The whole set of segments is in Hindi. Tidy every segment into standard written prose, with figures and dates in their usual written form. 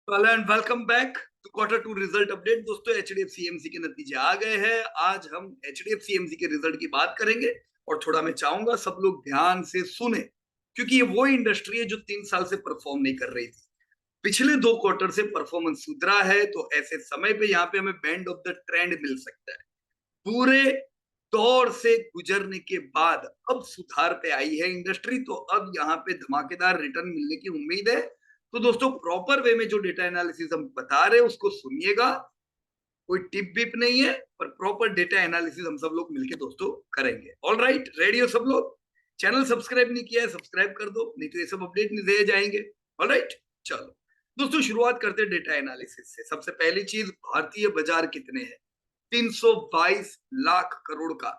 Hello and welcome back to quarter to result update. दोस्तों एचडीएफसी एमसी के नतीजे आ गए हैं। आज हम एचडीएफसी एमसी के रिजल्ट की बात करेंगे और थोड़ा मैं चाहूंगा सब लोग ध्यान से सुने, क्योंकि ये वो इंडस्ट्री है जो 3 साल से परफॉर्म नहीं कर रही थी। पिछले 2 क्वार्टर से परफॉर्मेंस सुधरा है, तो ऐसे समय पे यहाँ पे हमें बैंड ऑफ द ट्रेंड मिल सकता है। पूरे दौर से गुजरने के बाद अब सुधार पे आई है इंडस्ट्री, तो अब यहाँ पे धमाकेदार रिटर्न मिलने की उम्मीद है। तो दोस्तों प्रॉपर वे में जो डेटा एनालिसिस हम बता रहे हैं उसको सुनिएगा। कोई टिप विप नहीं है, पर प्रॉपर डेटा एनालिसिस हम सब लोग मिलके दोस्तों करेंगे। ऑल राइट, रेडी हो सब लोग? चैनल सब्सक्राइब नहीं किया है, सब्सक्राइब कर दो, नहीं तो ये सब अपडेट नहीं दिए जाएंगे। ऑल राइट, चलो दोस्तों शुरुआत करते हैं डेटा एनालिसिस से। सबसे पहली चीज, भारतीय बाजार कितने हैं? 322 लाख करोड़ का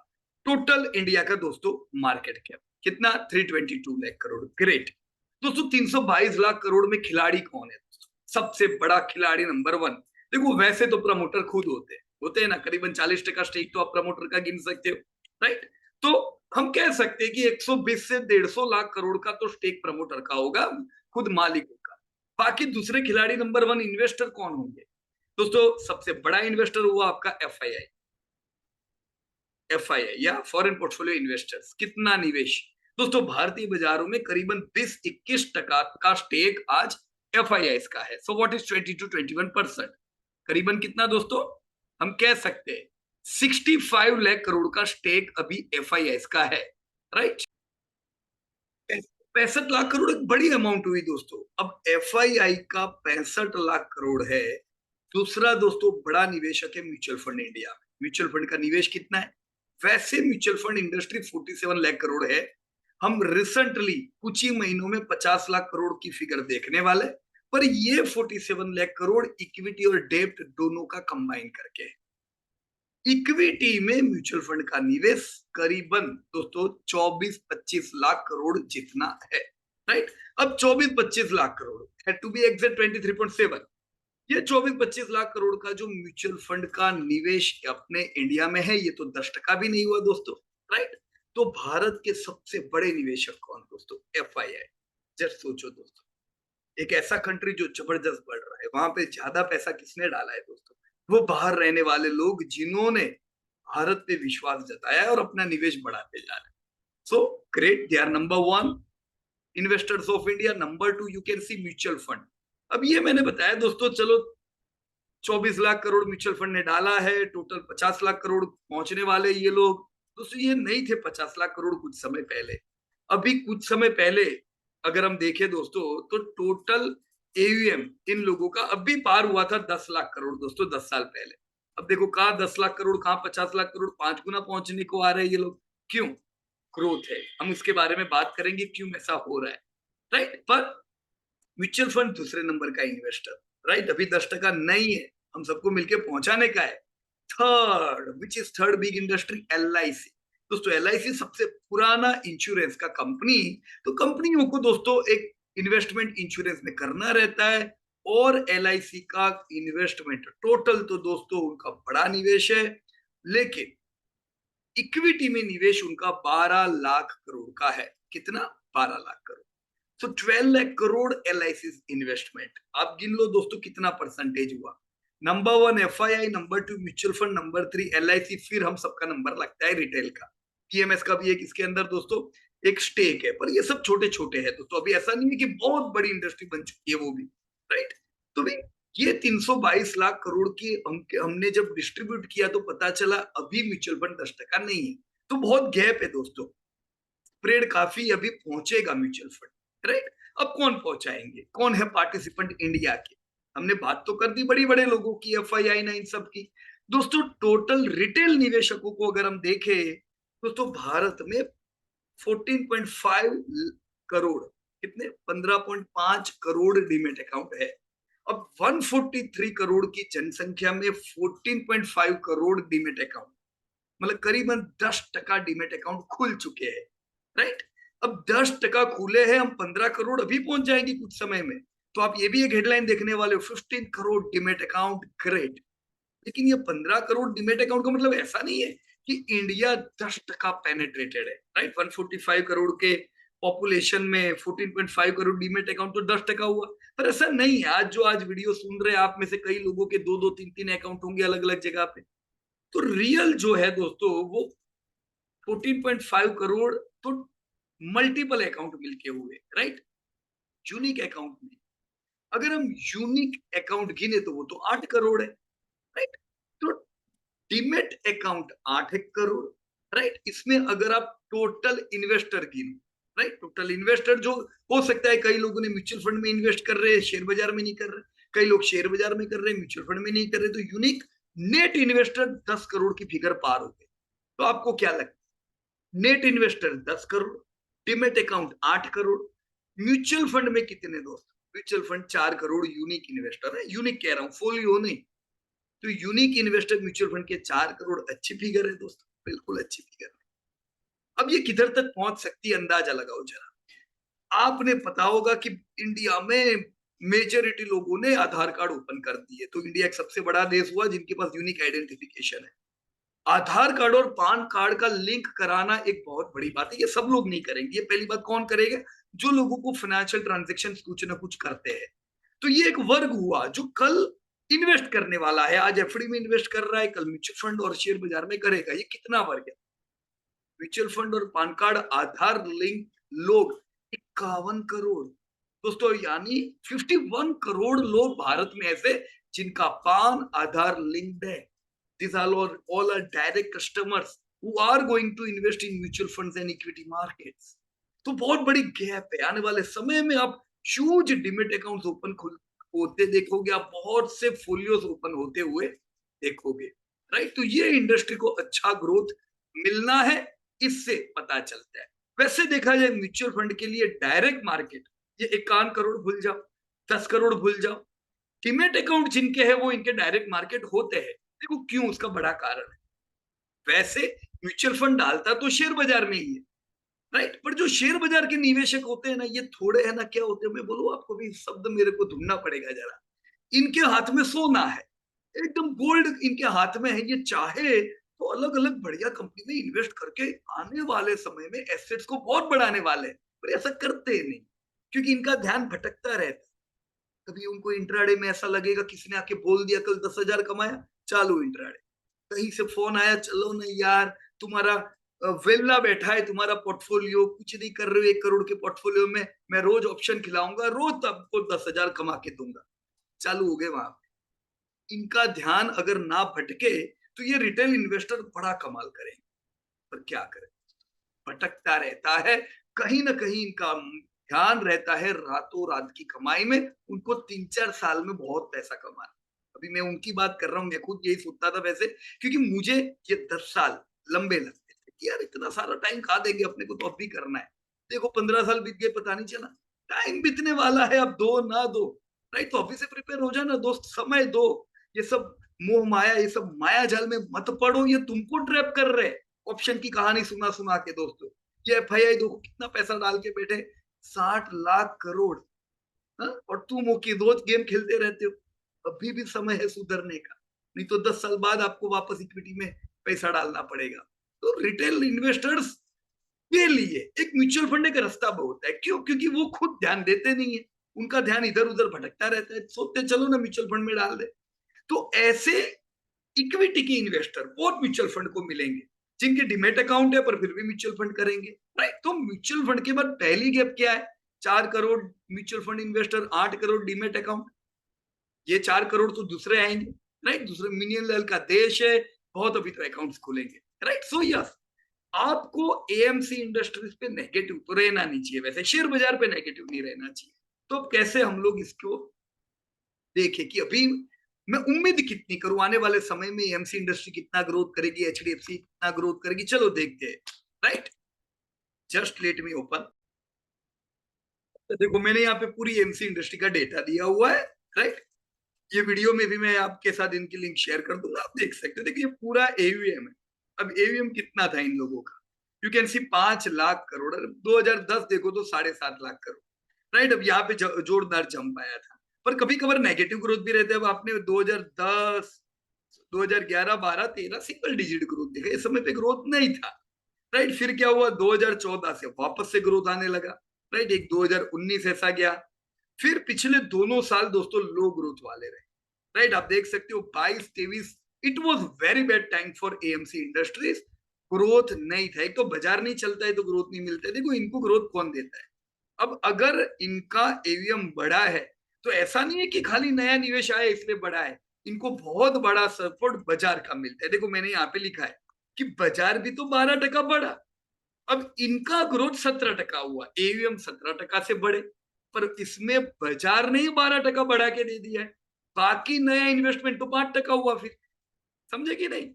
टोटल इंडिया का दोस्तों मार्केट कैप। कितना? 322 लाख करोड़। ग्रेट दोस्तों। 322 लाख करोड़ में खिलाड़ी कौन है दोस्तों? सबसे बड़ा खिलाड़ी नंबर वन। देखो वैसे तो प्रमोटर खुद होते हैं ना, करीबन 40% स्टेक तो आप प्रमोटर का गिन सकते हो, राइट? तो हम कह सकते हैं कि 120 से 150 लाख करोड़ का तो स्टेक प्रमोटर का होगा, खुद मालिकों का। बाकी दूसरे खिलाड़ी नंबर वन इन्वेस्टर कौन होंगे दोस्तों? सबसे बड़ा इन्वेस्टर हुआ आपका एफआईआई। एफआईआई या फॉरेन पोर्टफोलियो इन्वेस्टर्स। कितना निवेश दोस्तों? भारतीय बाजारों में करीबन 20-21% का स्टेक आज एफआईआई का है। So what is 20 to 21%? करीबन कितना दोस्तों? हम कह सकते हैं 65 लाख करोड़ का स्टेक अभी एफआईआई का है, राइट? 65 लाख करोड़ एक बड़ी अमाउंट हुई दोस्तों। अब एफआईआई का 65 लाख करोड़ है। दूसरा दोस्तों बड़ा निवेशक है म्यूचुअल फंड इंडिया में। म्यूचुअल फंड का निवेश कितना है? वैसे mutual fund industry 47 lakh crore है। हम रिसेंटली कुछ ही महीनों में 50 लाख करोड़ की फिगर देखने वाले, पर ये 47 लाख करोड़ इक्विटी और डेब्ट दोनों का कंबाइन करके है। इक्विटी में म्यूचुअल फंड का निवेश करीबन दोस्तों 24-25 लाख करोड़ जितना है, राइट? अब 24-25 lakh crore, to be exact 23.7, ये 24-25 लाख करोड़ का जो म्यूचुअल फंड का निवेश अपने इंडिया में है, ये तो 10% भी नहीं हुआ दोस्तों, राइट? तो भारत के सबसे बड़े निवेशक कौन दोस्तों? एफआईआई। जस्ट सोचो दोस्तों, एक ऐसा कंट्री जो जबरदस्त बढ़ रहा है, वहां पे ज्यादा पैसा किसने डाला है दोस्तों? वो बाहर रहने वाले लोग जिन्होंने भारत पे विश्वास जताया है और अपना निवेश बढ़ाते जा रहे हैं। So great, they are number one investors of India. Number two you can see mutual fund. अब ये मैंने बताया दोस्तों, चलो 24 लाख करोड़ म्यूचुअल फंड ने डाला है, टोटल 50 लाख करोड़ पहुंचने वाले ये लोग। दोस्तों ये नहीं थे 50 लाख करोड़ कुछ समय पहले। अभी कुछ समय पहले अगर हम देखें दोस्तों, तो टोटल एयूएम इन लोगों का अभी पार हुआ था 10 लाख करोड़ दोस्तों, 10 साल पहले। अब देखो कहाँ 10 लाख करोड़, कहाँ 50 लाख करोड़, 5 गुना पहुंचने को आ रहे हैं ये लोग। क्यों? ग्रोथ है। हम उसके बारे में बात करेंगे क्यों ऐसा हो रहा है, राइट? पर म्यूचुअल फंड दूसरे नंबर का इन्वेस्टर, राइट? अभी 10% नहीं है, हम सबको मिलकर पहुंचाने का है। Third, which is third big industry? LIC. दोस्तों एलआईसी सबसे पुराना इंश्योरेंस का कंपनी। तो कंपनियों को दोस्तों एक इन्वेस्टमेंट इंश्योरेंस में करना रहता है, और एलआईसी का इन्वेस्टमेंट टोटल तो दोस्तों उनका बड़ा निवेश है, लेकिन इक्विटी में निवेश उनका 12 लाख करोड़ का है। कितना? 12 लाख करोड़। तो 12 लाख करोड़ एलआईसी इन्वेस्टमेंट। आप गिन लो दोस्तों कितना परसेंटेज हुआ। Number one FII, number two mutual fund, number three LIC, फिर हम सबका नंबर लगता है रिटेल का। पीएमएस का भी एक इसके अंदर दोस्तों एक स्टेक है, पर ये सब छोटे छोटे है दोस्तों। अभी ऐसा नहीं है कि बहुत बड़ी इंडस्ट्री बन चुकी है वो भी, राइट? तो भी ये 322 लाख करोड़ की हमने जब डिस्ट्रीब्यूट किया तो पता चला अभी म्यूचुअल फंड 10% नहीं है, तो बहुत गैप है दोस्तों। स्प्रेड काफी अभी पहुंचेगा म्यूचुअल फंड, राइट? अब कौन पहुंचाएंगे? कौन है पार्टिसिपेंट इंडिया के? हमने बात तो कर दी बड़ी बड़े लोगों की, एफआईआई ना, इन सब की। दोस्तों टोटल रिटेल निवेशकों को अगर हम देखें दोस्तों, भारत में 14.5 करोड़, कितने? 15.5 करोड़ डीमेट अकाउंट है। अब 143 करोड़ की जनसंख्या में 14.5 करोड़ डीमेट अकाउंट, मतलब करीबन 10% डीमेट अकाउंट खुल चुके हैं, राइट? अब 10% खुले हैं, हम 15 करोड़ अभी पहुंच जाएंगे कुछ समय में। तो आप ये भी एक हेडलाइन देखने वाले हो, 15 करोड़ डीमेट अकाउंट, ग्रेट। लेकिन ये 15 करोड़ डीमेट अकाउंट का मतलब ऐसा नहीं है कि इंडिया 10% पेनेट्रेटेड है, राइट? 145 करोड़ के पॉपुलेशन में 14.5 करोड़ डीमेट अकाउंट तो 10% हुआ। पर ऐसा नहीं है, आज जो आज वीडियो सुन रहे हैं आप में से कई लोगों के दो दो तीन तीन अकाउंट होंगे अलग अलग जगह पे। तो रियल जो है दोस्तों वो 14.5 करोड़ तो मल्टीपल अकाउंट मिलके हुए, राइट, यूनिक अकाउंट में। अगर हम यूनिक अकाउंट गिने तो वो तो 8 करोड़ है, राइट। तो डीमेट अकाउंट 8 करोड़, राइट। इसमें अगर आप टोटल इन्वेस्टर गिनो, राइट, टोटल इन्वेस्टर जो हो सकता है, कई लोगों ने म्यूचुअल फंड में इन्वेस्ट कर रहे हैं, शेयर बाजार में नहीं कर रहे, कई लोग शेयर बाजार में कर रहे हैं, म्यूचुअल फंड में नहीं कर रहे, तो यूनिक नेट इन्वेस्टर 10 करोड़ की फिगर पार हो गए। तो आपको क्या लगता है, net investor 10 crore, demat account 8 crore, mutual fund में कितने दोस्त, mutual fund 4 crore unique investor है, यूनिक कह रहा हूं, फोलियो नहीं। तो यूनिक इन्वेस्टर म्यूचुअल फंड के 4 करोड़ अच्छी फिगर है दोस्तों, बिल्कुल अच्छी फिगर है। अब ये किधर तक पहुंच सकती है अंदाजा लगाओ जरा। आपने पता होगा कि इंडिया में मेजोरिटी लोगों ने आधार कार्ड ओपन कर दिए, तो इंडिया एक सबसे बड़ा देश हुआ जिनके पास यूनिक आइडेंटिफिकेशन है। आधार कार्ड और पान कार्ड का लिंक कराना एक बहुत बड़ी बात है, ये सब लोग नहीं करेंगे। ये पहली बात, कौन करेगा, जो लोगों को फाइनेंशियल ट्रांजेक्शन कुछ ना कुछ करते हैं। तो ये एक वर्ग हुआ जो कल इन्वेस्ट करने वाला है, आज एफडी में इन्वेस्ट कर रहा है, कल म्यूचुअल फंड और शेयर बाजार में करेगा। ये कितना वर्ग है, म्यूचुअल फंड और पान कार्ड आधार लिंक लोग 51 करोड़ दोस्तों, यानी 51 करोड़ लोग भारत में ऐसे जिनका पान आधार लिंक्ड है। These are all are direct customers who are going to invest in mutual funds and equity markets. तो बहुत बड़ी गैप है। आने वाले समय में आप ह्यूज डिमेट अकाउंट्स ओपन होते देखोगे, आप बहुत से फोलियोस ओपन होते हुए देखोगे, राइट। तो ये इंडस्ट्री को अच्छा ग्रोथ मिलना है, इससे पता चलता है। वैसे देखा जाए म्यूचुअल फंड के लिए डायरेक्ट मार्केट, ये 51 करोड़ भूल जाओ, 10 करोड़ भूल जाओ, डिमेट अकाउंट जिनके हैं वो इनके डायरेक्ट मार्केट होते हैं। देखो क्यों, उसका बड़ा कारण है। वैसे म्यूचुअल फंड डालता तो शेयर बाजार में ही है, राइट, पर जो शेयर बाजार के निवेशक होते हैं ना, ये थोड़े है ना, क्या होते हैं, मैं बोलूं आपको भी शब्द मेरे को ढूंढना पड़ेगा जरा। इनके हाथ में सोना है, एकदम गोल्ड इनके हाथ में है। ये चाहे तो अलग अलग बढ़िया कंपनी में इन्वेस्ट करके आने वाले समय में एसेट्स को बहुत बढ़ाने वाले हैं, पर ऐसा करते नहीं, क्योंकि इनका ध्यान भटकता रहता है। कभी उनको इंट्राडे में ऐसा लगेगा, किसी ने आके बोल दिया कल 10,000 कमाया, चालू इंट्राडे। कहीं से फोन आया, चलो ना यार, तुम्हारा वेल्ला बैठा है, तुम्हारा पोर्टफोलियो कुछ नहीं कर रहे हो, 1 करोड़ के पोर्टफोलियो में मैं रोज ऑप्शन खिलाऊंगा, रोज आपको 10,000 कमा के दूंगा, चालू हो गए वहां। इनका ध्यान अगर ना भटके तो ये रिटेल इन्वेस्टर बड़ा कमाल करेंगे, पर क्या करें, भटकता रहता है। कहीं ना कहीं इनका ध्यान रहता है रातों रात की कमाई में, उनको 3-4 साल में बहुत पैसा कमाना। अभी मैं उनकी बात कर रहा हूँ, मैं खुद यही सोचता था वैसे, क्योंकि मुझे ये 10 साल लंबे लगते थे कि यार इतना सारा टाइम कहाँ देंगे अपने को, तो अब भी करना है। देखो 15 साल बीत गए, पता नहीं चला। टाइम बीतने वाला है, अब दो ना दो, राइट। तो अभी से प्रिपेयर हो जाना दोस्त, समय दो। ये सब मोह माया, ये सब माया जाल में मत पड़ो, ये तुमको ट्रैप कर रहे हैं। ऑप्शन की कहानी सुना सुना के दोस्तों, ये एफआईआई देखो कितना पैसा डाल के बैठे, 60 लाख करोड़। हाँ? और तुम हो कि रोज गेम खेलते रहते हो। अभी भी समय है सुधरने का, नहीं तो 10 साल बाद आपको वापस इक्विटी में पैसा डालना पड़ेगा। तो रिटेल इन्वेस्टर्स के लिए एक म्यूचुअल फंड एक रास्ता बहुत है। क्यों, क्योंकि वो खुद ध्यान देते नहीं है, उनका ध्यान इधर उधर भटकता रहता है, सोचते चलो ना म्यूचुअल फंड में डाल दे। तो ऐसे इक्विटी के इन्वेस्टर बहुत म्यूचुअल फंड को मिलेंगे, जिनके डिमेट अकाउंट है पर फिर भी म्यूचुअल फंड करेंगे, राइट। तो म्यूचुअल फंड के बाद पहली गैप क्या है, 4 crore mutual fund investor, 8 crore demat account. ये 4 करोड़ तो दूसरे आएंगे, राइट। दूसरे मिलियन लेवल का देश है, बहुत अभी तो अकाउंट्स खुलेंगे, राइट। सो यस, आपको एएमसी इंडस्ट्रीज पे नेगेटिव तो रहना नहीं चाहिए, वैसे शेयर बाजार पे नेगेटिव नहीं रहना चाहिए। तो कैसे हम लोग इसको देखें कि अभी मैं उम्मीद कितनी करूं, आने वाले समय में एमसी इंडस्ट्री कितना ग्रोथ करेगी, एचडीएफसी कितना ग्रोथ करेगी, चलो देखते हैं, right. Just let me open. देखो मैंने यहाँ पे पूरी एमसी इंडस्ट्री का डेटा दिया हुआ है, राइट। ये वीडियो में भी मैं आपके साथ इनकी लिंक शेयर कर दूंगा, आप देख सकते हो। देखिए ये पूरा एवीएम है। अब एवीएम कितना था इन लोगों का, यू कैन सी 5 लाख करोड़। 2010 देखो तो 7.5 लाख करोड़, राइट। अब यहाँ पे जोरदार जंप आया था, पर कभी कभार नेगेटिव ग्रोथ भी रहते हैं। अब आपने 2010, 2011, 12, 13 सिंगल डिजिट ग्रोथ देखा, इस समय पे ग्रोथ नहीं था, राइट। फिर क्या हुआ, 2014 से वापस से ग्रोथ आने लगा, राइट। एक 2019 ऐसा गया, फिर पिछले दोनों साल दोस्तों लो ग्रोथ वाले रहे, राइट। आप देख सकते हो 22-23 it was very bad time for AMC industries. Growth नहीं था, एक तो बाजार नहीं चलता है तो ग्रोथ नहीं मिलता है। देखो इनको ग्रोथ कौन देता है? अब अगर इनका एवीएम बढ़ा है तो ऐसा नहीं है कि खाली नया निवेश आया इसलिए बढ़ा है, इनको बहुत बड़ा सपोर्ट बाजार का मिलता है। देखो मैंने यहाँ पे लिखा है कि बाजार भी तो 12% बढ़ा, अब इनका ग्रोथ 17% हुआ, एवीएम 17% से बढ़े, पर इसमें बाजार ने 12% बढ़ा के दे दिया है, बाकी नया इन्वेस्टमेंट तो 5% हुआ। फिर समझे कि नहीं?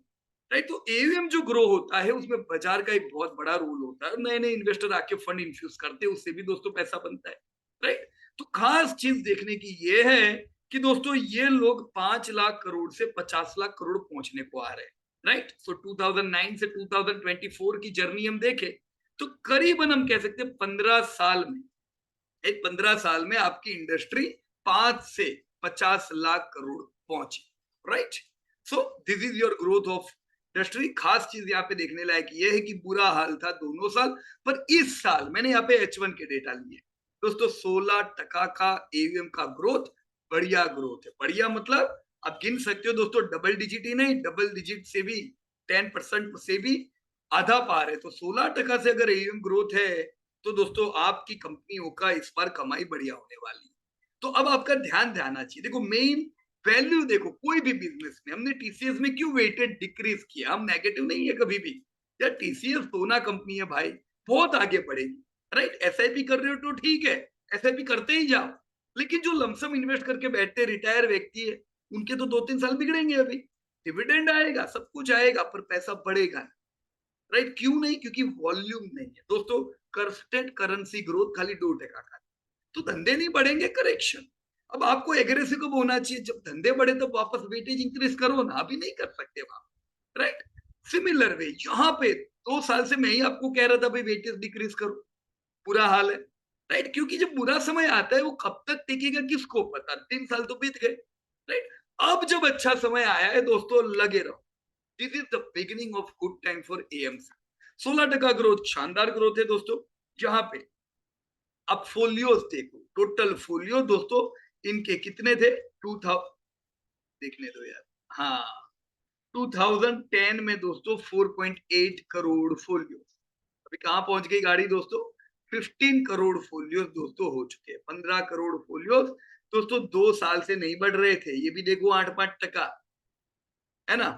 राइट। तो एवीएम जो ग्रो होता है उसमें बाजार का एक बहुत बड़ा रोल होता है, नए नए इन्वेस्टर आके फंड इन्फ्यूज करते हैं, उससे भी दोस्तों पैसा बनता है, राइट। तो खास चीज देखने की ये है कि दोस्तों ये लोग 5 लाख करोड़ से 50 लाख करोड़ पहुंचने को आ रहे हैं, राइट। सो 2009 से 2024 की जर्नी हम देखें तो करीबन हम कह सकते हैं 15 साल में, एक 15 साल में आपकी इंडस्ट्री 5 से 50 लाख करोड़ पहुंची, right. So this is your growth of industry. खास चीज यहाँ पे देखने लायक ये है कि बुरा हाल था दोनों साल, पर इस साल मैंने यहाँ पे H1 के डेटा लिए दोस्तों, 16% का एवीएम का ग्रोथ, बढ़िया ग्रोथ है। बढ़िया मतलब आप गिन सकते हो दोस्तों, डबल डिजिट ही नहीं, डबल डिजिट से भी 10% से भी आधा पार है। तो 16% से अगर एवीएम ग्रोथ है तो दोस्तों आपकी कंपनियों का इस बार कमाई बढ़िया होने वाली है। तो अब आपका ध्यान देना चाहिए, देखो मेन वैल्यू देखो, कोई भी बिजनेस में हमने टीसीएस में क्यों वेटेड डिक्रीज किया, हम नेगेटिव नहीं है कभी भी, यार टीसीएस सोना कंपनी है भाई, बहुत आगे बढ़ेगी, राइट। एसआईपी कर रहे हो तो ठीक है, एसआईपी करते ही जाओ, लेकिन जो लमसम इन्वेस्ट करके बैठते रिटायर व्यक्ति है उनके तो 2-3 साल बिगड़ेंगे अभी, डिविडेंड आएगा, सब कुछ आएगा, पर पैसा बढ़ेगा, राइट। क्यों नहीं? क्योंकि वॉल्यूम नहीं है दोस्तों, कंस्टेंट करेंसी ग्रोथ खाली 2% का, तो धंधे नहीं बढ़ेंगे, करेक्शन। अब आपको एग्रेसिव कब होना चाहिए? जब धंधे बढ़े तब वापस वेटेज इंक्रीज करो ना, अभी नहीं कर सकते वहां, राइट। सिमिलर वे यहाँ पे 2 साल से मैं ही आपको कह रहा था भाई वेटेज डिक्रीज करो, बुरा हाल है, राइट। क्योंकि जब बुरा समय आता है वो कब तक टिकेगा किसको पता, 3 साल तो बीत गए, राइट। अब जब अच्छा समय आया है दोस्तों, लगे रहो, this is the beginning of good time for AMC. 16% growth शानदार ग्रोथ है दोस्तों। यहाँ पे अब फोलियोस देखो, टोटल फोलियो दोस्तों इनके कितने थे, 2000 देखने दो यार, हाँ 2010 में दोस्तों 4.8 करोड़ फोलियो, अभी कहां पहुंच गई गाड़ी दोस्तों, 15 करोड़ फोलियोस दोस्तों हो चुके हैं। 15 करोड़ फोलियोस दोस्तों 2 साल से नहीं बढ़ रहे थे, ये भी देखो 8-5%, है ना।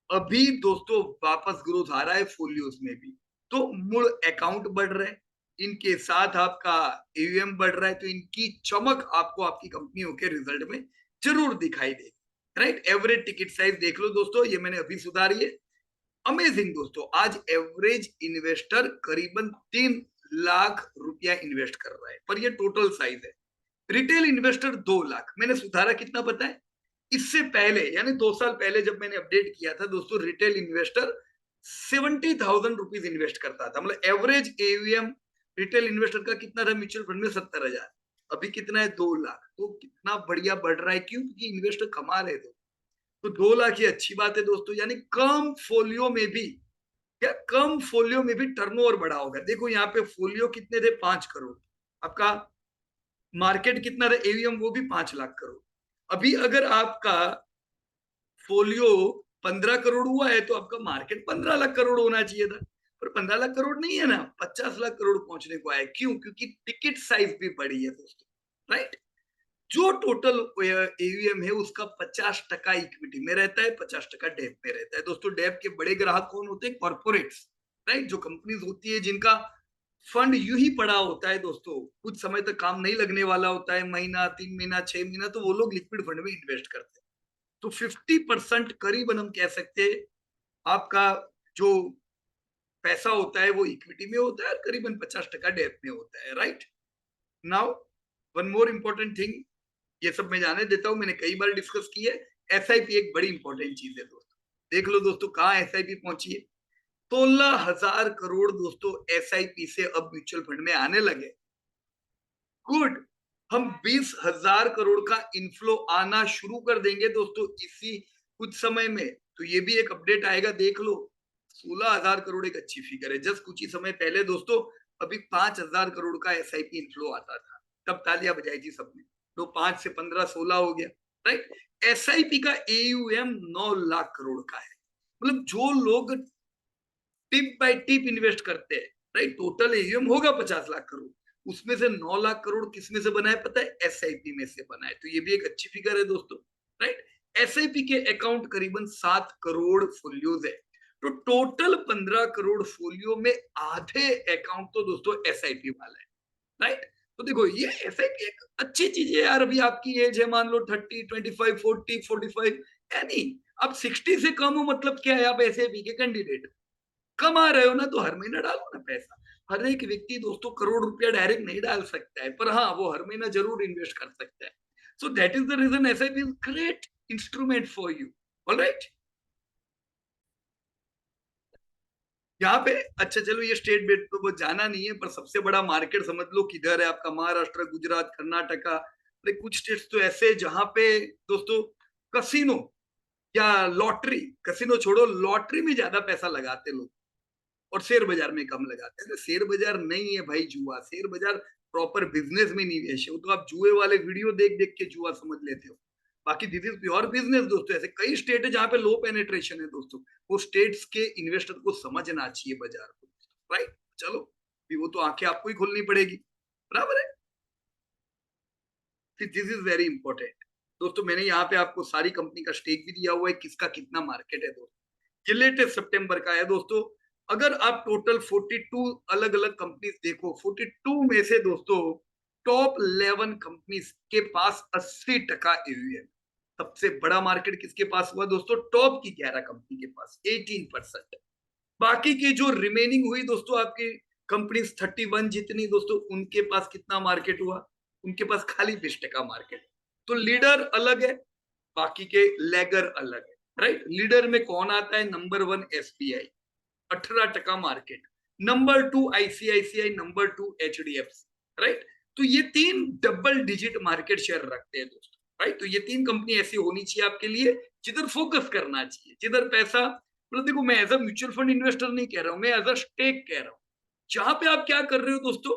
अभी दोस्तों वापस ग्रोथ आ रहा है फोलियोस में भी, तो मूल अकाउंट बढ़ रहे हैं, इनके साथ आपका एवीएम बढ़ रहा है, तो इनकी चमक आपको आपकी कंपनियों के रिजल्ट में जरूर दिखाई देगी, राइट। एवरेज टिकट साइज देख लो दोस्तों, ये मैंने अभी सुधारी है, अमेजिंग दोस्तों। आज एवरेज इन्वेस्टर करीबन 3 लाख रुपया इन्वेस्ट कर रहा है, पर ये टोटल साइज है। रिटेल इन्वेस्टर 2 लाख, मैंने सुधारा कितना पता है? इससे पहले यानी 2 साल पहले जब मैंने अपडेट किया था दोस्तों, रिटेल इन्वेस्टर 70,000 रुपीज इन्वेस्ट करता था, मतलब एवरेज एवीएम रिटेल इन्वेस्टर का कितना था म्यूचुअल फंड में, 70,000, अभी कितना है, 2 लाख। तो कितना बढ़िया बढ़ रहा है, क्यों? क्योंकि इन्वेस्टर कमा रहे थे, तो 2 लाख ही अच्छी बात है दोस्तों, यानी कम फोलियो में भी, क्या कम फोलियो में भी टर्नओवर बढ़ा होगा। देखो यहाँ पे फोलियो कितने थे, 5 करोड़, आपका मार्केट कितना था एवीएम, वो भी 5 लाख करोड़। अभी अगर आपका फोलियो 15 करोड़ हुआ है तो आपका मार्केट 15 लाख करोड़ होना चाहिए था, पर 15 लाख करोड़ नहीं है ना, 50 लाख करोड़ पहुंचने को आए। क्यों? क्योंकि टिकट साइज भी बढ़ी है दोस्तों, राइट। जो टोटल एवीएम है उसका 50% इक्विटी में रहता है, 50% डेप में रहता है दोस्तों। डेप के बड़े ग्राहक कौन होते हैं? Corporates, right. जो कंपनीज होती है जिनका फंड यूं ही पड़ा होता है दोस्तों, कुछ समय तक काम नहीं लगने वाला होता है, महीना, 3 महीना, 6 महीना, तो वो लोग लिक्विड फंड में इन्वेस्ट करते हैं। तो 50% करीबन हम कह सकते हैं आपका जो पैसा होता है वो इक्विटी में होता है, करीबन 50% डेप में होता है, right. Now one more important thing, ये सब मैं जाने देता हूं, मैंने कई बार डिस्कस की है, एसआईपी एक बड़ी इंपॉर्टेंट चीज है दोस्तों। देख लो दोस्तों कहाँ एसआईपी पहुंची है, 16,000 करोड़ दोस्तों एसआईपी से अब म्यूचुअल फंड में आने लगे। गुड, हम 20,000 करोड़ का इनफ्लो आना शुरू कर देंगे दोस्तों इसी कुछ समय में, तो ये भी एक अपडेट आएगा, देख लो। 16,000 करोड़ एक अच्छी फिगर है। जस्ट कुछ ही समय पहले दोस्तों अभी 5,000 करोड़ का एसआईपी इनफ्लो आता था, तब तालियां बजाई थी सबने। तो 5 से 15 16 हो गया, राइट। एसआईपी का एयूएम 9 लाख करोड़ का है। मतलब जो लोग टिप बाय टिप इन्वेस्ट करते हैं, राइट, टोटल एयूएम होगा 50 लाख करोड़, उसमें से 9 लाख करोड़ किस में से बना है पता है? एसआईपी में से बना है। तो ये भी एक अच्छी फिगर है दोस्तों, राइट। एसआईपी के अकाउंट करीबन 7 करोड़ फोलियोज है। तो टोटल 15 करोड़ फोलियो में आधे अकाउंट तो दोस्तों एसआईपी वाला है, राइट। तो देखो ये एसआईपी एक अच्छी चीज है यार। अभी आपकी एज है मान लो 30, 25, 40, 45, यानी अब 60 से कम हो मतलब क्या है? आप एसआईपी के कैंडिडेट कमा रहे हो ना, तो हर महीना डालो ना पैसा। हर एक व्यक्ति दोस्तों करोड़ रुपया डायरेक्ट नहीं डाल सकता है, पर हाँ वो हर महीना जरूर इन्वेस्ट कर सकता है। So that is the reason SIP is great instrument for you. Alright, यहाँ पे अच्छा चलो ये स्टेट बेट तो वो जाना नहीं है, पर सबसे बड़ा मार्केट समझ लो किधर है आपका? महाराष्ट्र, गुजरात, कर्नाटका। कुछ स्टेट्स तो ऐसे जहां पे दोस्तों कसिनो या लॉटरी, कसिनो छोड़ो, लॉटरी में ज्यादा पैसा लगाते लोग और शेयर बाजार में कम लगाते हैं। शेयर बाजार नहीं है भाई जुआ, शेयर बाजार प्रॉपर बिजनेस में निवेश है। वो तो आप जुए वाले वीडियो देख देख के जुआ समझ लेते हो, बाकी दिस इज प्योर बिजनेस दोस्तों। ऐसे कई स्टेट है जहां पे लो पेनिट्रेशन है दोस्तों। वो स्टेट्स के इन्वेस्टर को समझना चाहिए बाजार को, राइट। चलो वो तो आंखें आपको ही खोलनी पड़ेगी, बराबर है। दिस इज वेरी इंपॉर्टेंट दोस्तों। मैंने यहाँ पे आपको सारी कंपनी का स्टेक भी दिया हुआ है, किसका कितना मार्केट है दोस्तों। ये लेटेस्ट सितंबर का है दोस्तों। अगर आप टोटल 42 अलग अलग कंपनीज देखो, 42 में से दोस्तों टॉप 11 कंपनीज के पास 80% एयूएम। सबसे बड़ा मार्केट किसके पास हुआ दोस्तों? टॉप की 11 कंपनी के पास 18%। बाकी की जो रिमेनिंग हुई दोस्तों आपकी कंपनीज 31 जितनी दोस्तों, उनके पास कितना मार्केट हुआ? उनके पास खाली 20% मार्केट। तो लीडर अलग है, बाकी के लेगर अलग है, राइट। लीडर में कौन आता है? Number 1 SBI, 18% market. Number 2 ICICI, number 2 HDFC, right. तो ये तीन डबल डिजिट मार्केट शेयर रखते हैं दोस्तों, राइट। तो ये तीन कंपनी ऐसी होनी चाहिए आपके लिए जिधर फोकस करना चाहिए, जिधर पैसा, मतलब देखो मैं as a mutual fund investor नहीं कह रहा हूं, मैं एज अ स्टेक कह रहा हूं। जहां पे आप क्या कर रहे हो दोस्तों,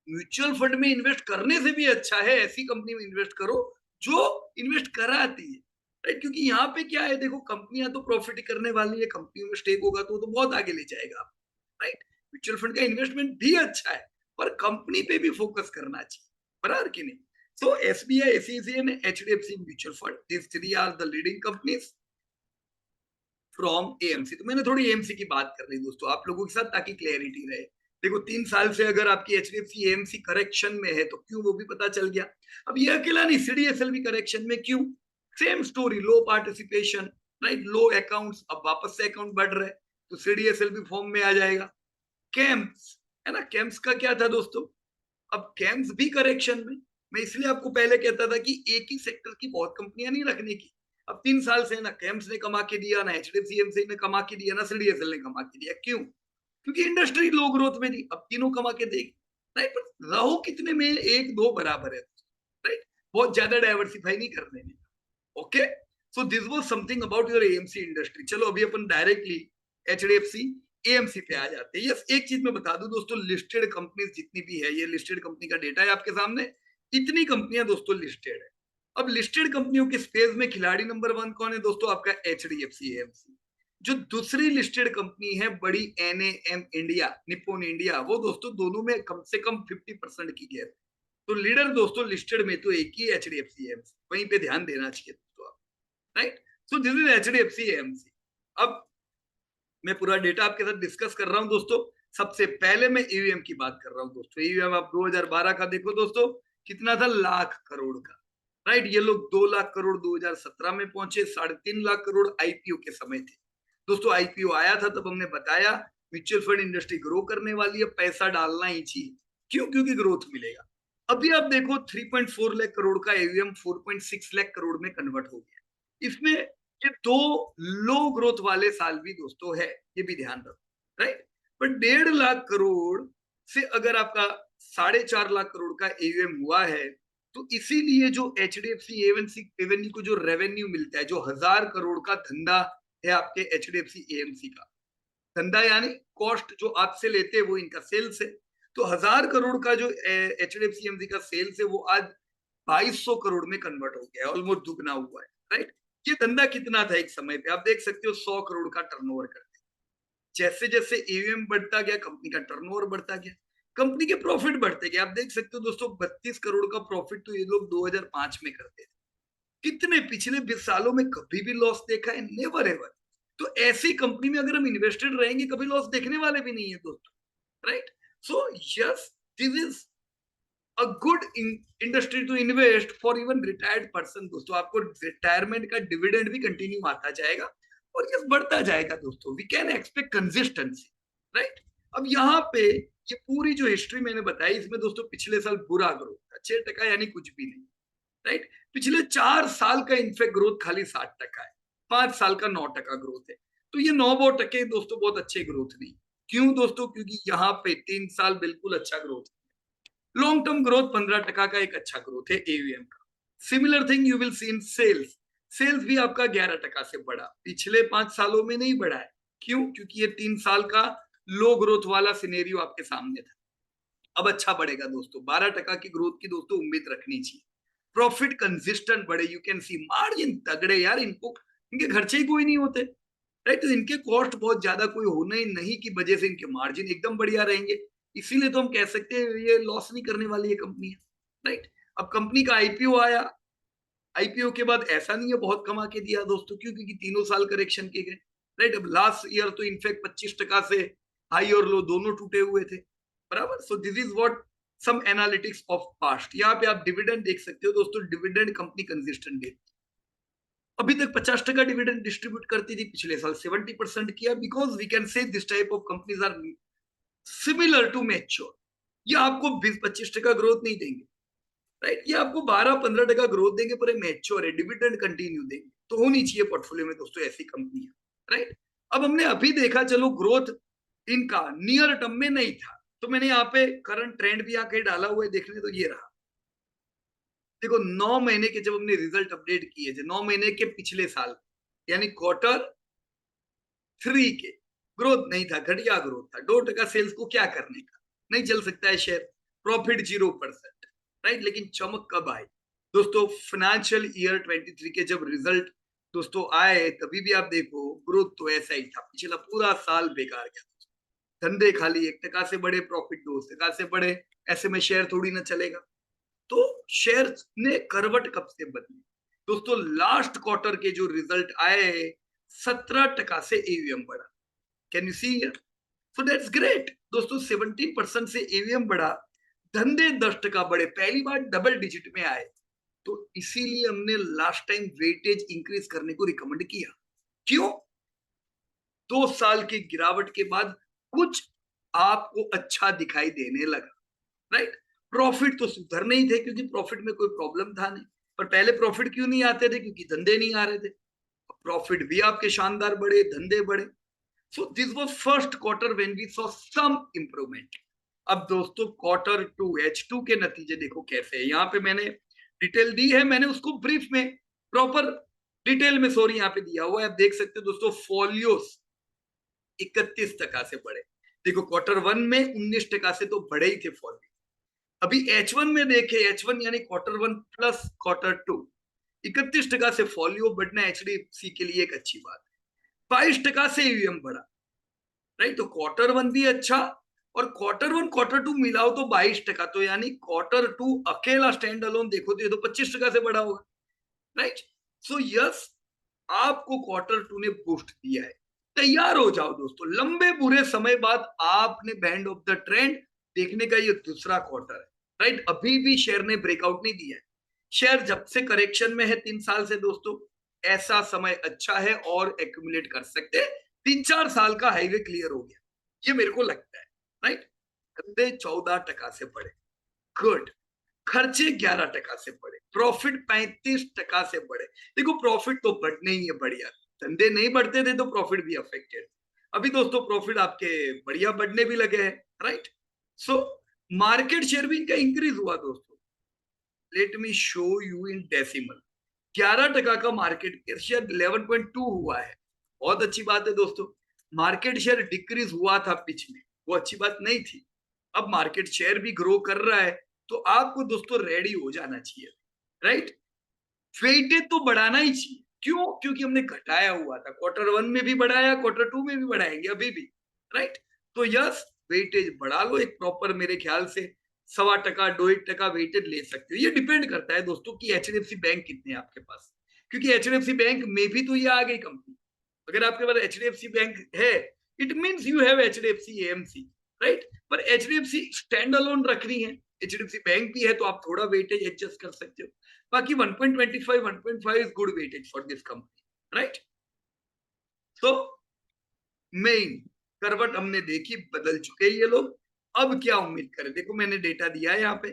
म्यूचुअल फंड में इन्वेस्ट करने से भी अच्छा है ऐसी कंपनी में इन्वेस्ट करो जो इन्वेस्ट कराती है, राइट। क्योंकि यहाँ पे क्या है देखो, कंपनियां तो प्रॉफिट करने वाली है, कंपनियों में स्टेक होगा तो बहुत आगे ले जाएगा आप, राइट। म्यूचुअल फंड का इन्वेस्टमेंट भी अच्छा है, पर कंपनी पे भी फोकस करना चाहिए, बराबर कि नहीं। So SBI, ACC and HDFC mutual fund, this three are the leading companies from AMC. तो मैंने थोड़ी एएमसी की बात कर रही दोस्तों आप लोगों के साथ, ताकि क्लैरिटी रहे। देखो 3 साल से अगर आपकी एचडीएफसी एएमसी करेक्शन में है तो क्यों, वो भी पता चल गया। अब ये अकेला नहीं, सीडीएसएल भी करेक्शन में, क्यों? सेम स्टोरी, लो पार्टिसिपेशन, राइट, लो अकाउंट्स। अब वापस से अकाउंट बढ़ रहे हैं तो सीडीएसएल भी फॉर्म में आ जाएगा। कैम्स है ना, कैम्स का क्या था दोस्तों? अब कैम्स भी करेक्शन में। मैं इसलिए आपको पहले कहता था कि एक ही सेक्टर की बहुत कंपनियां नहीं रखने की। अब 3 साल से ना कैम्स ने कमा के दिया, ना एचडीएफसी ने कमा के दिया, ना सीडीएसएल ने कमा के दिया। क्यों? क्योंकि इंडस्ट्री लो ग्रोथ में थी। अब तीनों कमा के देगी, राइट। पर रहो कितने में? एक दो बराबर है, राइट। बहुत ज्यादा डाइवर्सिफाई नहीं करने में। Okay, so this was something about your AMC industry. चलो अभी अपन डायरेक्टली एचडीएफसी एएमसी पे आ जाते हैं। यस, एक चीज मैं बता दूं दोस्तों, लिस्टेड कंपनीज जितनी भी है, ये लिस्टेड कंपनी का डेटा है आपके सामने, इतनी कंपनियां दोस्तों लिस्टेड है। अब लिस्टेड कंपनियों के स्पेस में खिलाड़ी नंबर 1 कौन है दोस्तों? आपका एचडीएफसी एएमसी। जो दूसरी लिस्टेड कंपनी है बड़ी, एनएएम इंडिया, निप्पॉन इंडिया, वो दोस्तों दोनों में कम से कम 50% की गैप। तो लीडर दोस्तों लिस्टेड में तो एक ही एचडीएफसी एएमसी, वहीं पे ध्यान देना चाहिए दोस्तों आप, right. So this is HDFC AMC. अब मैं पूरा डेटा आपके साथ डिस्कस कर रहा हूं दोस्तों। सबसे पहले मैं ईवीएम की बात कर रहा हूं दोस्तों। ईवीएम आप 2012 का देखो दोस्तों, कितना था? लाख करोड़ का, राइट। ये लोग 2 लाख करोड़ 2017 में पहुंचे, 3.5 लाख करोड़ आईपीओ के समय थे दोस्तों। आईपीओ आया था तब हमने बताया म्यूचुअल फंड इंडस्ट्री ग्रो करने वाली है, पैसा डालना ही चाहिए। क्यों? क्योंकि ग्रोथ मिलेगा। अभी आप देखो 3.4 लाख करोड़ का एवीएम 4.6 लाख करोड़ में कन्वर्ट हो गया। इसमें ये दो लो ग्रोथ वाले साल भी दोस्तों है, ये भी ध्यान रखो, राइट। पर 1.5 लाख करोड़ से अगर आपका 4.5 लाख करोड़ का एयूएम हुआ है, तो इसीलिए जो एचडीएफसी एएमसी को जो रेवेन्यू मिलता है, जो 1,000 करोड़ का धंधा है आपके एचडीएफसी एएमसी का, धंधा यानी कॉस्ट जो आपसे लेते हैं वो इनका सेल्स है। तो 1000 करोड़ का जो एचडीएफसी एमसी का सेल्स है वो आज 2200 करोड़ में कन्वर्ट हो गया है, ऑलमोस्ट दुगना हुआ है, राइट। ये धंधा कितना था एक समय पे, आप देख सकते हो 100 करोड़ का टर्नओवर करते। जैसे जैसे एयूएम बढ़ता गया कंपनी का टर्नओवर बढ़ता गया, कंपनी के प्रॉफिट बढ़ते गए। आप देख सकते हो दोस्तों 32 करोड़ का प्रॉफिट तो ये लोग 2005 में करते थे। कितने पिछले 20 सालों में कभी भी लॉस देखा है? Never ever. तो ऐसी कंपनी में अगर हम इन्वेस्टेड रहेंगे कभी लॉस देखने वाले भी नहीं है दोस्तों, right. So yes, this is a good industry to invest for even retired person. दोस्तों आपको रिटायरमेंट का डिविडेंड भी कंटिन्यू आता जाएगा और ये बढ़ता जाएगा दोस्तों। We can expect consistency, right. अब यहाँ पे ये पूरी जो हिस्ट्री मैंने बताई इसमें दोस्तों पिछले साल बुरा ग्रोथ था 6% यानी कुछ भी नहीं, राइट। पिछले 4 साल का इनफेक्ट ग्रोथ खाली 60% है, 5 साल का 9% ग्रोथ है। तो ये 9% दोस्तों बहुत अच्छे ग्रोथ नहीं। क्यों दोस्तों? क्योंकि यहाँ पे 3 साल बिल्कुल अच्छा ग्रोथ, लॉन्ग टर्म ग्रोथ 15% का एक अच्छा ग्रोथ है एयूएम का। Similar thing you will see in sales. Sales भी आपका 11% से बढ़ा, पिछले 5 सालों में नहीं बढ़ा है। क्यों? क्योंकि ये 3 साल का लो ग्रोथ वाला सिनेरियो आपके सामने था। अब अच्छा बढ़ेगा दोस्तों, 12% की ग्रोथ की दोस्तों उम्मीद रखनी चाहिए। प्रॉफिट कंसिस्टेंट बढ़े, यू कैन सी मार्जिन तगड़े यार, इनको इनके खर्चे ही कोई नहीं होते, राइट। तो इनके कॉस्ट बहुत ज्यादा कोई होना ही नहीं की वजह से इनके मार्जिन एकदम बढ़िया रहेंगे। इसीलिए तो हम कह सकते हैं ये लॉस नहीं करने वाली ये कंपनी है, राइट। अब कंपनी का आईपीओ आया, आईपीओ के बाद ऐसा नहीं है बहुत कमा के दिया दोस्तों, क्यों? क्योंकि तीनों साल करेक्शन के गए, राइट। अब लास्ट ईयर तो इनफैक्ट 25% से हाई और लो दोनों टूटे हुए थे, बराबर। So this is what some analytics of past. यहाँ पे आप डिविडेंड देख सकते हो दोस्तों, डिविडेंड कंपनी कंसिस्टेंट देती, अभी तक 50% डिविडेंड डिस्ट्रीब्यूट करती थी, पिछले साल 70% किया। Because we can say this type of companies are similar to mature. ये आपको 20-25% ग्रोथ नहीं देंगे, राइट। ये आपको 12-15% ग्रोथ देंगे, पर मैच्योर है, डिविडेंड कंटिन्यू देंगे। तो होनी चाहिए पोर्टफोलियो में दोस्तों ऐसी कंपनियां, राइट। अब हमने अभी देखा चलो ग्रोथ इनका नियर टर्म में नहीं था, तो मैंने यहाँ पे करंट ट्रेंड भी आके डाला हुआ है देखने, तो ये रहा। देखो 9 महीने के जब हमने रिजल्ट अपडेट किए थे, 9 महीने के पिछले साल यानी Q3 के ग्रोथ नहीं था, घटिया ग्रोथ था। 2% सेल्स को क्या करने का, नहीं चल सकता है शेयर। Profit 0%, right. लेकिन चमक कब आई दोस्तों? फाइनेंशियल ईयर 23 के जब रिजल्ट दोस्तों आए, तभी भी आप देखो ग्रोथ तो ऐसा ही था, पिछला पूरा साल बेकार गया। धंधे खाली 1% से बढ़े, प्रॉफिट 2% से बढ़े, ऐसे में शेयर थोड़ी ना चलेगा। तो शेयर ने करवट कब से बदली दोस्तों? लास्ट क्वार्टर के जो रिजल्ट आए 17% से एवीएम बढ़ा। Can you see? So that's great दोस्तों, 17% से एवीएम बढ़ा, धंधे 10% बढ़े, पहली बार डबल डिजिट में आए। तो इसीलिए हमने लास्ट टाइम वेटेज इंक्रीज करने को रिकमेंड किया। क्यों? 2 साल की गिरावट के बाद कुछ आपको अच्छा दिखाई देने लगा, राइट। प्रॉफिट तो सुधरने ही थे, क्योंकि प्रॉफिट में कोई प्रॉब्लम था नहीं। पर पहले प्रॉफिट क्यों नहीं आते थे? क्योंकि धंधे नहीं आ रहे थे। प्रॉफिट भी आपके शानदार बढ़े, धंधे बढ़े। So this was first quarter when we saw some improvement. अब दोस्तों Q2 H2 के नतीजे देखो कैसे है। यहाँ पे मैंने डिटेल दी है, मैंने उसको ब्रीफ में प्रॉपर डिटेल में सॉरी यहाँ पे दिया हुआ है। आप देख सकते हो दोस्तों, फॉलियोस 31% से बढ़े। देखो Q1 में 19% से तो बढ़े ही थे फॉलियो। अभी H1 में देखे, H1 यानी Q1 प्लस Q2, 31% से फॉलियो बढ़ना एचडीएफसी के लिए एक अच्छी बात है। 22% से ईवीएम बढ़ा, राइट। तो Q1 भी अच्छा, और Q1 Q2 मिलाओ तो 22%, तो यानी Q2 अकेला स्टैंड अलोन देखो तो ये तो 25% से बढ़ा होगा, राइट। सो यस, आपको Q2 ने बूस्ट दिया है। तैयार हो जाओ दोस्तों, लंबे बुरे समय बाद आपने बैंड ऑफ द ट्रेंड देखने का ये दूसरा क्वार्टर है, राइट। अभी भी शेयर ने ब्रेकआउट नहीं दिया है। शेयर जब से करेक्शन में है 3 साल से दोस्तों, ऐसा समय अच्छा है और एक्यूमुलेट कर सकते हैं। 3-4 साल का हाईवे क्लियर हो गया, ये मेरे को लगता है, राइट। धंधे 14% से बढ़े, गुड। खर्चे 11% से बढ़े, प्रॉफिट 35% से बढ़े। देखो प्रॉफिट तो बढ़ने ही है, बढ़िया। धंधे नहीं बढ़ते थे तो प्रॉफिट भी अफेक्टेड। अभी दोस्तों प्रॉफिट आपके बढ़िया बढ़ने भी लगे हैं, राइट। सो मार्केट शेयर भी इनका इंक्रीज हुआ दोस्तों। Let me show you in decimal. 11% का मार्केट शेयर 11.2 हुआ है, बहुत अच्छी बात है दोस्तों। मार्केट शेयर डिक्रीज हुआ था पिच में, वो अच्छी बात नहीं थी। अब मार्केट शेयर भी ग्रो कर रहा है, तो आपको दोस्तों रेडी हो जाना चाहिए, राइट। वेटेज तो बढ़ाना ही चाहिए। क्यों? क्योंकि हमने घटाया हुआ था, क्वार्टर वन में भी बढ़ाया, क्वार्टर टू में भी बढ़ाएंगे अभी भी, राइट। तो यस, वेटेज बढ़ा लो एक प्रॉपर, मेरे ख्याल से 1.25%, 2% वेटेज ले सकते हो। ये डिपेंड करता है दोस्तों कि एचडीएफसी बैंक कितने हैं आपके पास, क्योंकि एचडीएफसी बैंक में भी तो ये आ गई कंपनी। अगर आपके पास एचडीएफसी बैंक है, it means you have HDFC AMC, right. पर एचडीएफसी स्टैंड अलोन रखनी है, एचडीएफसी बैंक भी है, तो आप थोड़ा वेटेज एडजस्ट कर सकते हो। बाकी 1.25, 1.5 is good weightage for this company, right. तो मेन करवट हमने देखी, बदल चुके ये लोग। अब क्या उम्मीद करें? देखो मैंने डेटा दिया है यहाँ पे,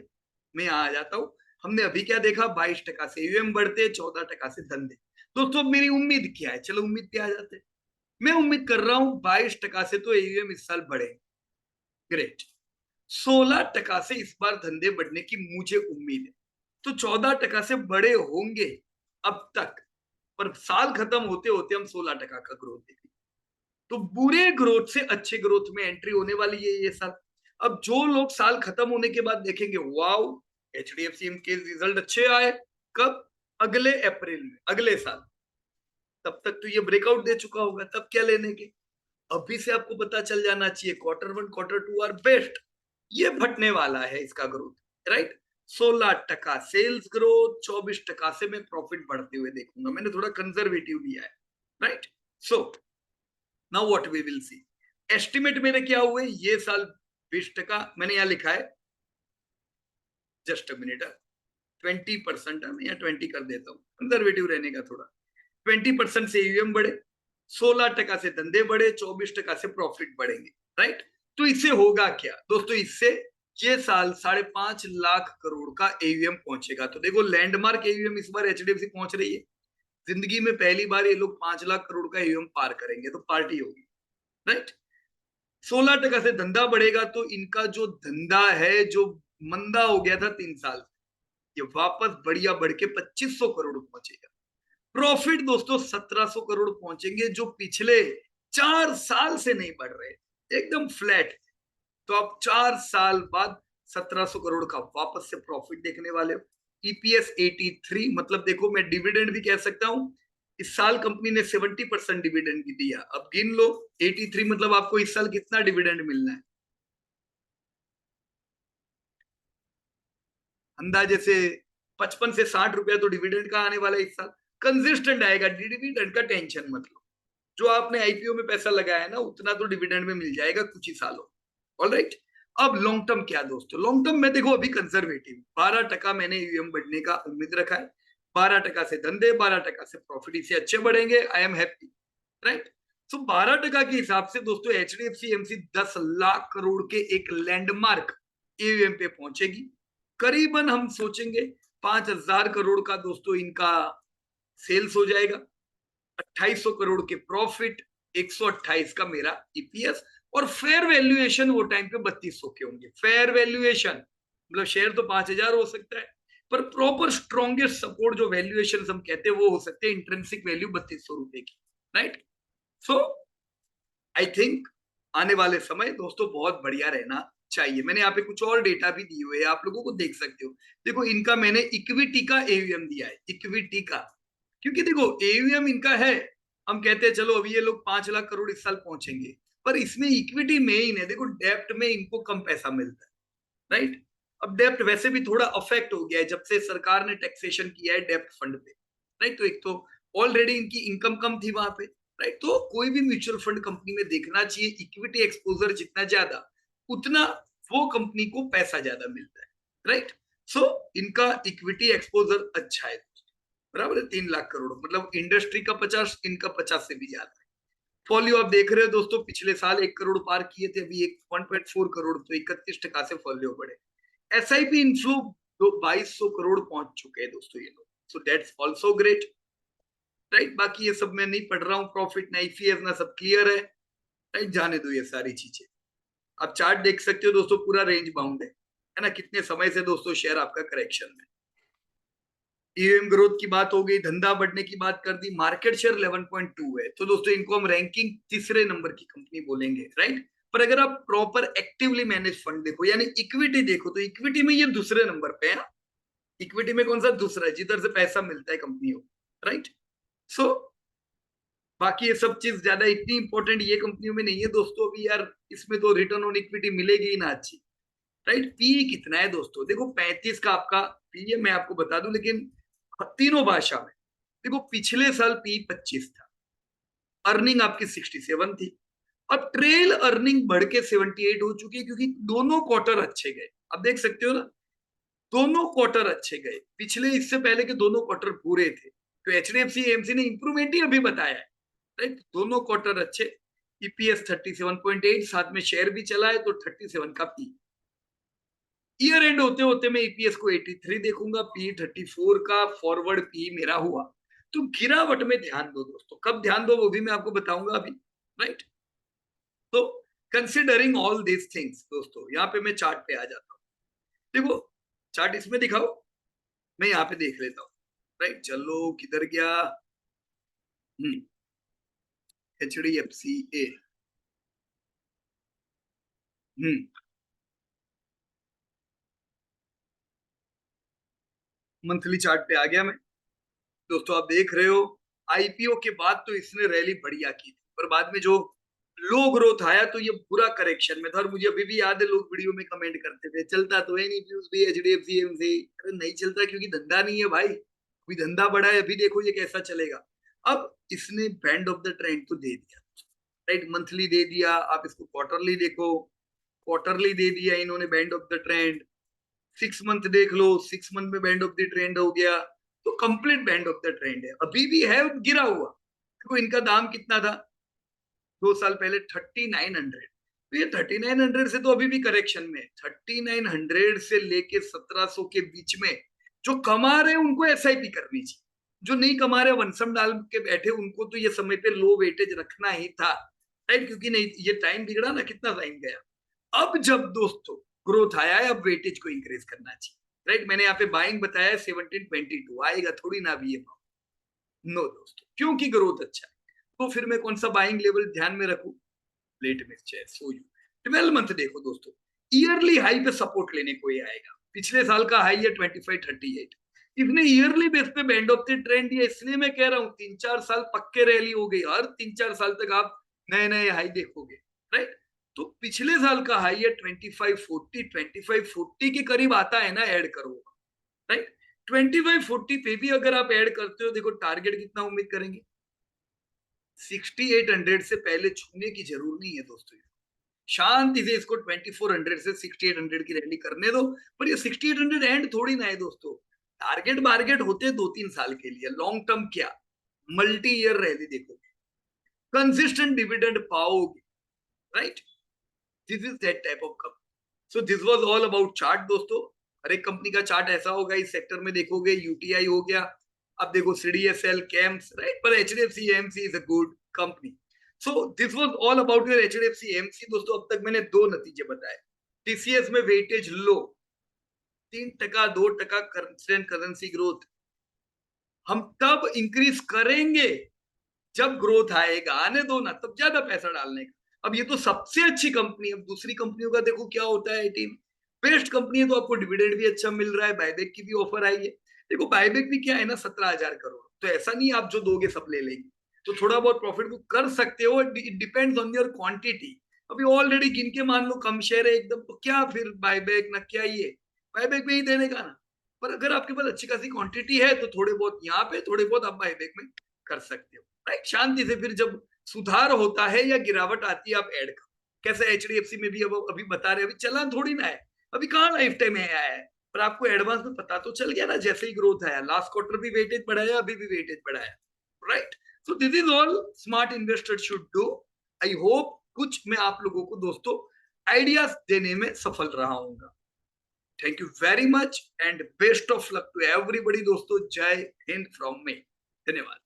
मैं यहाँ आ जाता हूँ। हमने अभी क्या देखा, 22% से यूएम बढ़ते, 14% से धंधे। दोस्तों मेरी उम्मीद क्या है? चलो उम्मीद पे आ जाते हैं। मैं उम्मीद कर रहा हूं 22% से तो एयूएम इस साल बढ़े, ग्रेट। 16% से इस बार धंधे बढ़ने की मुझे उम्मीद है, तो 14% से बड़े होंगे अब तक। पर साल खत्म होते होते हम 16% का ग्रोथ देखेंगे, तो बुरे ग्रोथ से अच्छे ग्रोथ में एंट्री होने वाली है ये साल। अब जो लोग साल खत्म होने के बाद देखेंगे वाओ, एचडीएफसी के रिजल्ट अच्छे आए, कब? अगले अप्रैल में, अगले साल, तब तक तो ये ब्रेकआउट दे चुका होगा, तब क्या लेने के। अभी से आपको पता चल जाना चाहिए quarter one quarter two are best, ये फटने वाला है इसका ग्रोथ, राइट। 16% सेल्स ग्रोथ, 24% से मैं प्रॉफिट बढ़ते हुए देखूंगा, मैंने थोड़ा कंजर्वेटिव लिया है, right. So now what we will see. Estimate मेरे क्या हुए ये साल? 20%, मैंने यहां लिखा है, जस्ट अ मिनट, 20%, मैं यहाँ 20 कर देता हूँ, कंजर्वेटिव रहने का थोड़ा। 20% से यूएम बढ़े, 16% से धंधे बढ़े, 24% से प्रॉफिट बढ़ेंगे, राइट। तो इससे होगा क्या दोस्तों? इससे ये साल 5.5 लाख करोड़ का एयूएम पहुंचेगा। तो देखो लैंडमार्क एयूएम इस बार एचडीएफसी पहुंच रही है, जिंदगी में पहली बार ये लोग 5 लाख करोड़ का एयूएम पार करेंगे, तो पार्टी होगी, राइट। 16% से धंधा बढ़ेगा, तो इनका जो धंधा है जो मंदा हो गया था 3 साल, ये वापस बढ़िया बढ़ के 2500 करोड़ पहुंचेगा। प्रॉफिट दोस्तों 1700 करोड़ पहुंचेंगे, जो पिछले 4 साल से नहीं बढ़ रहे, एकदम फ्लैट। तो आप 4 साल बाद 1700 करोड़ का वापस से प्रॉफिट देखने वाले हो। ईपीएस 83, मतलब देखो मैं डिविडेंड भी कह सकता हूं, इस साल कंपनी ने 70% डिविडेंड भी दिया। अब गिन लो 83, मतलब आपको इस साल कितना डिविडेंड मिलना है? अंदाजे से 55 से 60 रुपया तो डिविडेंड का आने वाला है इस साल, कंसिस्टेंट आएगा। डिविडेंड का टेंशन मत लो, जो आपने आईपीओ में पैसा लगाया है ना, उतना तो डिविडेंड में मिल जाएगा कुछ ही सालों। All right. अब लॉन्ग टर्म क्या दोस्तों? लॉन्ग टर्म में देखो अभी कंजर्वेटिव 12% मैंने यूएम बढ़ने का उम्मीद रखा है। 12% से धंधे, 12% से प्रॉफिट, इससे अच्छे बढ़ेंगे, आई एम हैप्पी, राइट। सो 12% के हिसाब से दोस्तों एचडीएफसी एमसी 10 लाख करोड़ के एक लैंडमार्क एयूएम पे पहुंचेगी। करीबन हम सोचेंगे 5,000 करोड़ का दोस्तों इनका सेल्स हो जाएगा, 2800 करोड़ के प्रॉफिट, 128 का मेरा ईपीएस, और फेयर वैल्यूएशन वो टाइम पे 3200 के होंगे। फेयर वैल्यूएशन मतलब शेयर तो 5,000 हो सकता है, पर प्रॉपर स्ट्रॉन्गेस्ट सपोर्ट जो वैल्यूएशन हम कहते हैं वो हो सकते हैं इंट्रिंसिक वैल्यू 3200 रुपए की, राइट। सो आई थिंक आने वाले समय दोस्तों बहुत बढ़िया रहना चाहिए। मैंने यहाँ पे कुछ और डेटा भी दिए हुए हैं, आप लोगों को देख सकते हो। देखो इनका मैंने इक्विटी का एयूएम दिया है, इक्विटी का, क्योंकि देखो एयूएम इनका है, हम कहते हैं चलो अभी ये लोग 5 लाख करोड़ इस साल पहुंचेंगे, पर इसमें इक्विटी मेन है। देखो डेप्ट में इनको कम पैसा मिलता है, राइट। अब डेप्ट वैसे भी थोड़ा अफेक्ट हो गया है जब से सरकार ने टैक्सेशन किया है डेप्ट फंड पे, राइट। तो एक तो ऑलरेडी इनकी इनकम कम थी वहां पे, राइट। तो कोई भी म्यूचुअल फंड कंपनी में देखना चाहिए इक्विटी एक्सपोजर जितना ज्यादा, उतना वो कंपनी को पैसा ज्यादा मिलता है, राइट। सो इनका इक्विटी एक्सपोजर अच्छा है, बराबर है। 3 लाख करोड़, मतलब इंडस्ट्री का 50, इनका 50 से भी ज्यादा है। फॉलियो आप देख रहे हो दोस्तों, पिछले साल 1 करोड़ पार किए थे, अभी एक 1.4 करोड़, तो 31% से फॉलियो बढ़े। एसआईपी इनफ्लो 2200 करोड़ पहुंच चुके हैं दोस्तों ये लोग, so that's also great, right. बाकी ये सब मैं नहीं पढ़ रहा हूँ, प्रॉफिट ना ईपीएस ना, सब क्लियर है, राइट। जाने दो ये सारी चीजें। आप चार्ट देख सकते हो दोस्तों, पूरा रेंज बाउंड है ना। कितने समय से दोस्तों शेयर आपका करेक्शन में, ईएम ग्रोथ की बात हो गई, धंधा बढ़ने की बात कर दी, मार्केट शेयर 11.2 है, तो दोस्तों इनको हम रैंकिंग तीसरे नंबर की कंपनी बोलेंगे, राइट। पर अगर आप प्रॉपर एक्टिवली मैनेज फंड देखो यानी इक्विटी देखो तो इक्विटी में ये दूसरे नंबर पे है। इक्विटी में कौन सा दूसरा है, जिधर से पैसा मिलता है कंपनियों, राइट। सो बाकी ये सब चीज ज्यादा इतनी इंपॉर्टेंट ये कंपनियों में नहीं है दोस्तों। अभी यार इसमें तो रिटर्न ऑन इक्विटी मिलेगी ही ना अच्छी, राइट। पी कितना है दोस्तों, देखो 35 का आपका पी है, मैं आपको बता दूं, लेकिन तीनों भाषा में देखो पिछले साल पी 25 था, अर्निंग आपकी 67 थी, अब ट्रेल अर्निंग बढ़ के 78 हो चुकी है क्योंकि दोनों क्वार्टर अच्छे गए। अब देख सकते हो ना, दोनों क्वार्टर अच्छे गए, पिछले इससे पहले के दोनों क्वार्टर बुरे थे, तो एचडीएफसी एएमसी ने इंप्रूवमेंट ही अभी बताया है, राइट। दोनों क्वार्टर अच्छे, ईपीएस 37.8, साथ में शेयर भी चला है तो 37 का पी। ईयर एंड होते होते मैं ईपीएस को 83 देखूंगा, पी 34 का फॉरवर्ड पी मेरा हुआ। तो गिरावट में ध्यान दो दोस्तों, कब ध्यान दो वो भी मैं आपको बताऊंगा अभी, राइट। तो कंसिडरिंग ऑल दीज थिंग्स दोस्तों, यहाँ पे मैं चार्ट पे आ जाता हूँ। देखो चार्ट इसमें दिखाओ, मैं यहाँ पे देख लेता हूँ, राइट। चलो किधर गया, एचडीएफसी ए, मंथली चार्ट पे आ गया मैं। दोस्तों आप देख रहे हो आईपीओ के बाद तो इसने रैली बढ़िया की थी, पर बाद में जो लो ग्रोथ आया तो ये बुरा करेक्शन में था। और मुझे अभी भी याद है लोग वीडियो में कमेंट करते थे चलता तो है नहीं फ्यूज भी एचडीएफसी एमसी, अरे नहीं चलता क्योंकि धंधा नहीं है भाई, कोई धंधा बढ़ा है, अभी देखो ये कैसा चलेगा। अब इसने बैंड ऑफ द ट्रेंड तो दे दिया, राइट। मंथली दे दिया, आप इसको क्वार्टरली देखो, क्वार्टरली दे दिया इन्होंने band of the trend, 6 month देख लो, 6 मंथ में बैंड ऑफ द ट्रेंड हो गया, तो complete band of the trend है। अभी भी है गिरा हुआ, देखो इनका दाम कितना था 2 साल पहले, 3900, तो ये 3900 से तो अभी भी करेक्शन में, 3900 से लेके 1700 के बीच में जो कमा रहे उनको एसआईपी करनी चाहिए, जो नहीं कमा रहे वनसम डाल के बैठे उनको तो ये समय पे लो वेटेज रखना ही था, राइट। क्योंकि नहीं ये टाइम बिगड़ा ना, कितना टाइम गया। अब जब दोस्तों ग्रोथ आया है, अब वेटेज को इंक्रीज करना चाहिए, राइट। मैंने यहाँ पे बाइंग बताया है 1722, आएगा थोड़ी ना अभी ये, नो दोस्तों, क्योंकि ग्रोथ अच्छा है। तो फिर मैं कौन सा बाइंग लेवल ध्यान में रखूं, लेट में सो यू 12 मंथ देखो दोस्तों, ईयरली हाई पे सपोर्ट लेने को ही आएगा। पिछले साल का हाई है 2538, इसने ईयरली बेस पे बैंड ऑफ द ट्रेंड दिया, इसलिए मैं कह रहा हूँ 3-4 साल पक्के रैली हो गई, हर 3-4 साल तक आप नए नए हाई देखोगे, राइट। तो पिछले साल का हाई है 2540, 2540 के करीब आता है ना, ऐड करो, राइट। 2540 पे भी अगर आप ऐड करते हो, देखो टारगेट कितना उम्मीद करेंगे, 6800 से पहले छूने की जरूर नहीं है दोस्तों। शांति से इसको 2400 से 6800 की रैली करने दो, पर ये 6800 एंड थोड़ी ना है दोस्तों, टारगेट मार्केट होते 2-3 साल के लिए, लॉन्ग टर्म क्या मल्टी ईयर रैली देखोगे, कंसिस्टेंट डिविडेंड पाओगे, right. This is that type of company. So this was all about chart दोस्तों। हर एक कंपनी का चार्ट ऐसा होगा, इस सेक्टर में देखोगे यूटीआई हो गया, अब देखो सीडीएसएल कैम्स, राइट। पर HDFC AMC is a good company. So this was all about your HDFC AMC दोस्तों। अब तक मैंने 2 नतीजे बताए, टीसीएस में वेटेज लो, 3%, 2% कंस्टेंट करेंसी ग्रोथ, हम तब इंक्रीज करेंगे जब ग्रोथ आएगा, आने दो ना, तब ज्यादा पैसा डालने का। अब ये तो सबसे अच्छी कंपनी है, अब दूसरी कंपनियों का देखो क्या होता है, टीम बेस्ट कंपनी है तो आपको डिविडेंड भी अच्छा मिल रहा है, बायबैक की भी ऑफर आई है। देखो बायबैक भी क्या है ना, 17,000 करोड़, तो ऐसा नहीं आप जो दोगे सब ले लेंगे, तो थोड़ा बहुत प्रॉफिट बुक कर सकते हो, it depends on your quantity. अभी ऑलरेडी गिन के मान लो कम शेयर है एकदम, तो क्या फिर बायबैक ना, क्या ये बायबैक में ही देने का ना। पर अगर आपके पास अच्छी खासी क्वांटिटी है तो थोड़े बहुत यहाँ पे, थोड़े बहुत आप बायबैक में कर सकते हो, राइट। शांति से फिर जब सुधार होता है या गिरावट आती है आप ऐड करो, कैसे एचडीएफसी में भी अब अभी बता रहे, अभी चलान थोड़ी ना है, अभी कहाँ लाइफ टाइम आया है, पर आपको एडवांस में पता तो चल गया ना, जैसे ही ग्रोथ आया, लास्ट क्वार्टर भी वेटेज बढ़ाया, अभी भी वेटेज बढ़ाया, right. So this is all smart investor should do. I hope कुछ मैं आप लोगों को दोस्तों आइडियाज देने में सफल रहा हूँ। Thank you very much and best of luck to everybody दोस्तों, जय हिंद फ्रॉम मी, धन्यवाद।